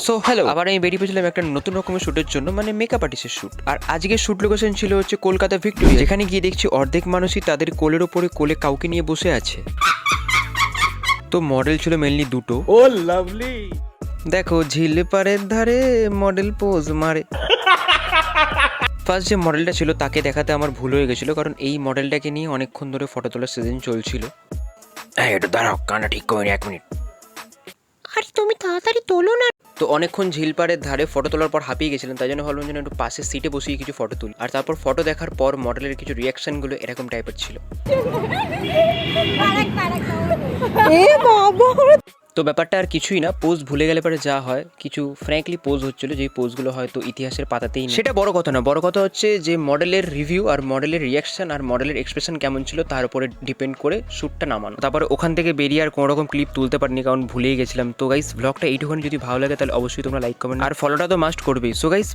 So hello, আবার আমি বেরিয়ে পড়েছিলাম একটা নতুন রকমের শ্যুটের জন্য, মানে মেকআপ আর্টিস্টের শ্যুট। আর আজকের শ্যুট লোকেশন ছিল হচ্ছে কলকাতা ভিক্টোরিয়া, যেখানে গিয়ে দেখছি অর্ধেক মানুষই তাদের কোলের ওপরে কোলে কাউকে নিয়ে বসে আছে। তো মডেল ছিল মেনলি দুটো। ও লাভলি। দেখো ঝিল পাড়ের ধারে মডেল পোজ মারে। ফার্স্ট যে মডেলটা ছিল তাকে দেখাতে আমার ভুল হয়ে গেছিলো, কারণ এই মডেলটাকে নিয়ে অনেকক্ষণ ধরে ফটো তোলার সিজন চলছিল। হ্যাঁ, একটু দাঁড়াও, কানা ঠিক করে 1 মিনিট। আরে তুমি তাড়াতাড়ি তোলো না। তো অনেকক্ষণ ঝিলপাড়ের ধারে ফটো তোলার পর হাঁপিয়ে গেছিলেন, তাই জন্য ভাবলাম যেন একটু পাশের সিটে বসিয়ে কিছু ফটো তুলি। আর তারপর ফটো দেখার পর মডেলের কিছু রিয়াকশনগুলো এরকম টাইপের ছিল। এ বাবা, তো ব্যাপারটা আর কিছুই না, পোজ ভুলে গেলে পরে যা হয়, কিছু ফ্র্যাঙ্কলি পোজ হচ্ছিল যেই পোজগুলো হয়তো ইতিহাসের পাতাতেই নেই। সেটা বড় কথা না, বড় কথা হচ্ছে যে মডেলের রিভিউ আর মডেলের রিয়াকশন আর মডেলের এক্সপ্রেশন কেমন ছিল তার উপরে ডিপেন্ড করে শ্যুটটা নামানো। তারপরে ওখান থেকে বেরিয়ে আর কোনো রকম ক্লিপ তুলতে পারিনি, কারণ ভুলেই গেছিলাম। তো গাইস, ব্লগটা এইটুখানি যদি ভালো লাগে তাহলে অবশ্যই তোমরা লাইক কমেন্ট আর ফলোটা তো মাস্ট করবেই। So guys.